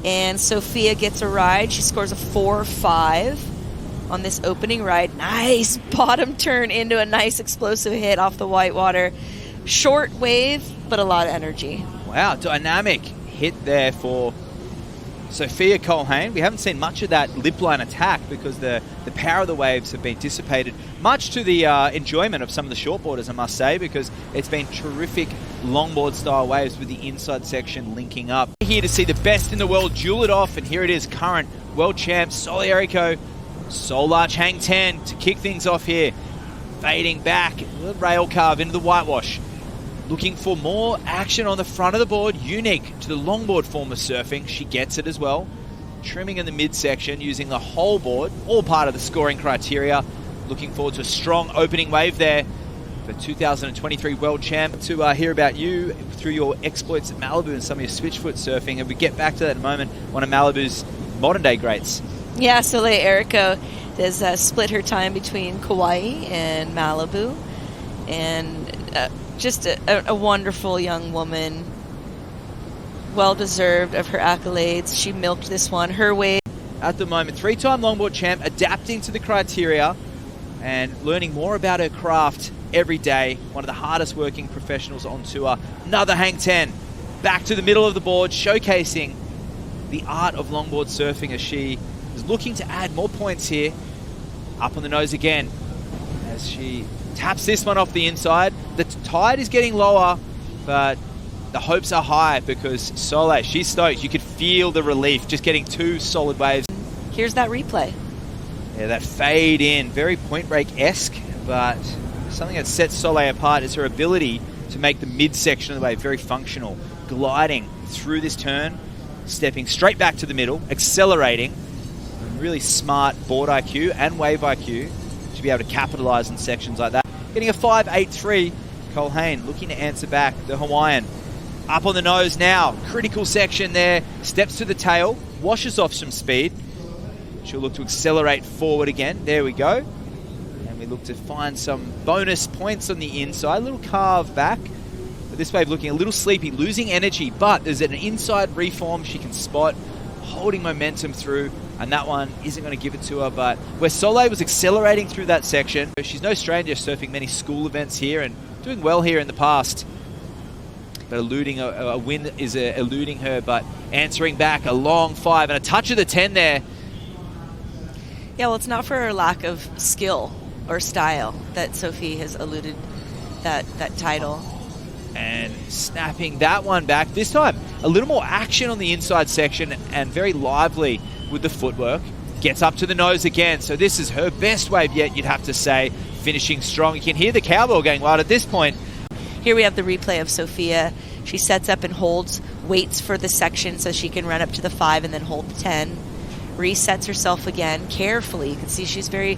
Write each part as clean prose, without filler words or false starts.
And Sophia gets a ride. She scores a 4.5 on this opening ride. Nice bottom turn into a nice explosive hit off the whitewater. Short wave, but a lot of energy. Wow, dynamic hit there for Sophia Culhane. We haven't seen much of that lip line attack because the power of the waves have been dissipated, much to the enjoyment of some of the shortboarders, I must say, because it's been terrific longboard style waves with the inside section linking up. Here to see the best in the world duel it off, and here it is, current world champ Soleil Errico, Soul Arch Hang 10 to kick things off here. Fading back, the rail carve into the whitewash. Looking for more action on the front of the board, unique to the longboard form of surfing. She gets it as well. Trimming in the midsection, using the whole board, all part of the scoring criteria. Looking forward to a strong opening wave there for 2023 World Champ. To hear about you through your exploits at Malibu and some of your switchfoot surfing, and we get back to that in a moment, one of Malibu's modern day greats. Yeah, Soleil Errico has split her time between Kauai and Malibu, and just a wonderful young woman, well-deserved of her accolades. She milked this one her way. At the moment, three-time longboard champ, adapting to the criteria and learning more about her craft every day. One of the hardest working professionals on tour. Another hang 10, back to the middle of the board, showcasing the art of longboard surfing as she is looking to add more points here. Up on the nose again as she taps this one off the inside. The tide is getting lower, but the hopes are high because Soleil, she's stoked. You could feel the relief just getting two solid waves. Here's that replay. Yeah, that fade in, very Point Break-esque, but something that sets Soleil apart is her ability to make the midsection of the wave very functional, gliding through this turn, stepping straight back to the middle, accelerating. Really smart board IQ and wave IQ to be able to capitalize on sections like that. Getting a 5.83, Culhane looking to answer back, the Hawaiian. Up on the nose now, critical section there, steps to the tail, washes off some speed. She'll look to accelerate forward again, there we go. And we look to find some bonus points on the inside, a little carve back. But this wave looking a little sleepy, losing energy, but there's an inside reform she can spot, holding momentum through. And that one isn't going to give it to her, but where Soleil was accelerating through that section, she's no stranger surfing many school events here and doing well here in the past. But eluding a win is eluding her, but answering back a long 5 and a touch of the 10 there. Yeah, well, it's not for her lack of skill or style that Sophie has eluded that title. And snapping that one back. This time, a little more action on the inside section and very lively with the footwork. Gets up to the nose again. So this is her best wave yet, you'd have to say. Finishing strong. You can hear the cowbell going wild at this point. Here we have the replay of Sophia. She sets up and holds, waits for the section so she can run up to the 5 and then hold the 10. Resets herself again carefully. You can see she's very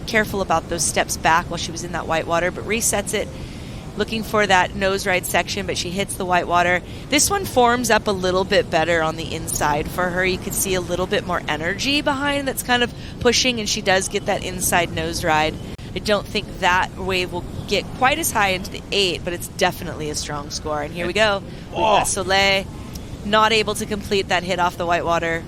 careful about those steps back while she was in that whitewater, but resets it. Looking for that nose ride section, but she hits the whitewater. This one forms up a little bit better on the inside for her. You can see a little bit more energy behind that's kind of pushing, and she does get that inside nose ride. I don't think that wave will get quite as high into the 8, but it's definitely a strong score. And here we go. We've got Soleil not able to complete that hit off the whitewater.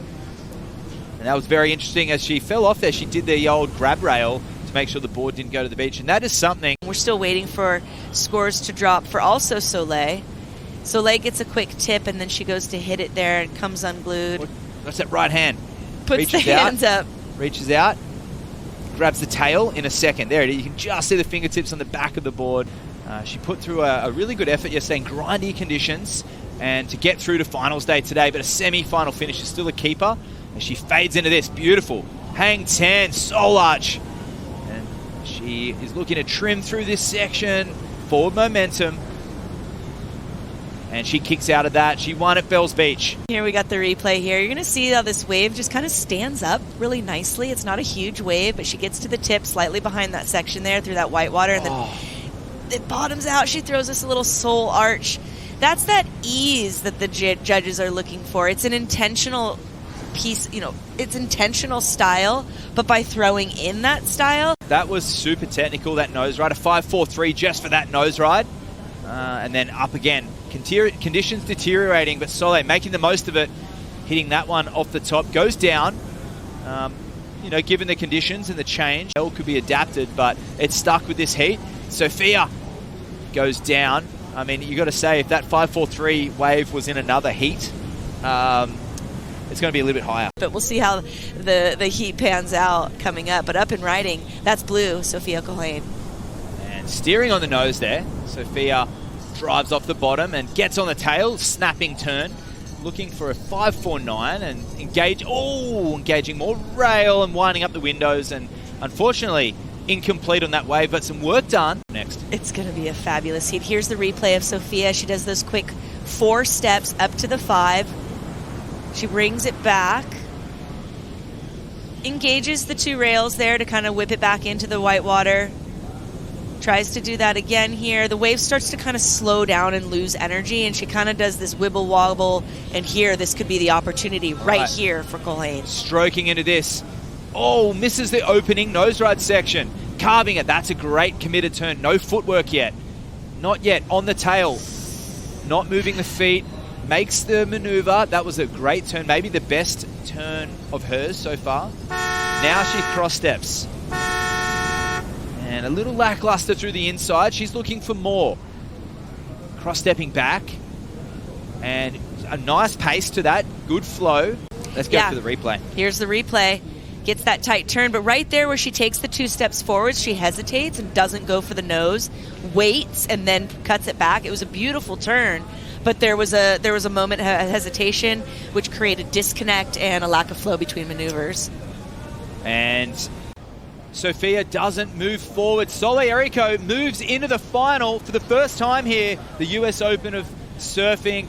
And that was very interesting. As she fell off there, she did the old grab rail to make sure the board didn't go to the beach, and that is something. We're still waiting for scores to drop for also Soleil. Soleil gets a quick tip, and then she goes to hit it there and comes unglued. What's that right hand? Puts the hands up. Reaches out. Grabs the tail in a second. There it is. You can just see the fingertips on the back of the board. She put through a really good effort yesterday in grindy conditions and to get through to finals day today, but a semi-final finish is still a keeper. And she fades into this. Beautiful. Hang 10, Soul Arch. And she is looking to trim through this section. Forward momentum. And she kicks out of that. She won at Bells Beach. Here we got the replay here. You're going to see how this wave just kind of stands up really nicely. It's not a huge wave, but she gets to the tip slightly behind that section there through that whitewater. And then it bottoms out. She throws this little soul arch. That's that ease that the judges are looking for. It's an intentional piece, you know, it's intentional style, but by throwing in that style. That was super technical, that nose ride. A 5.43 just for that nose ride. And then up again. Conditions deteriorating, but Soleil making the most of it. hitting that one off the top. Goes down. You know, given the conditions and the change, it could be adapted, but it's stuck with this heat. Sophia goes down. I mean, you got to say, if that 5.43 wave was in another heat, it's going to be a little bit higher. But we'll see how the heat pans out coming up. But up and riding, that's blue, Sophia Culhane. And steering on the nose there. Sophia drives off the bottom and gets on the tail, snapping turn. Looking for a 5.49 and engaging more rail and winding up the windows, and unfortunately incomplete on that wave, but some work done next. It's going to be a fabulous heat. Here's the replay of Sophia. She does those quick 4 steps up to the 5. She brings it back, engages the 2 rails there to kind of whip it back into the white water. Tries to do that again here. The wave starts to kind of slow down and lose energy, and she kind of does this wibble wobble, and here this could be the opportunity right here for Culhane. Stroking into this. Oh, misses the opening nose ride section. Carving it. That's a great committed turn. No footwork yet. Not yet. On the tail. Not moving the feet. Makes the maneuver. That was a great turn. Maybe the best turn of hers so far. Now she cross steps. And a little lackluster through the inside. She's looking for more. Cross-stepping back. And a nice pace to that. Good flow. Let's go for the replay. Here's the replay. Gets that tight turn, but right there where she takes the 2 steps forward, she hesitates and doesn't go for the nose. Waits and then cuts it back. It was a beautiful turn, but there was a moment of hesitation, which created disconnect and a lack of flow between maneuvers. And Sophia doesn't move forward. Soleil Errico moves into the final for the first time here. The US Open of Surfing.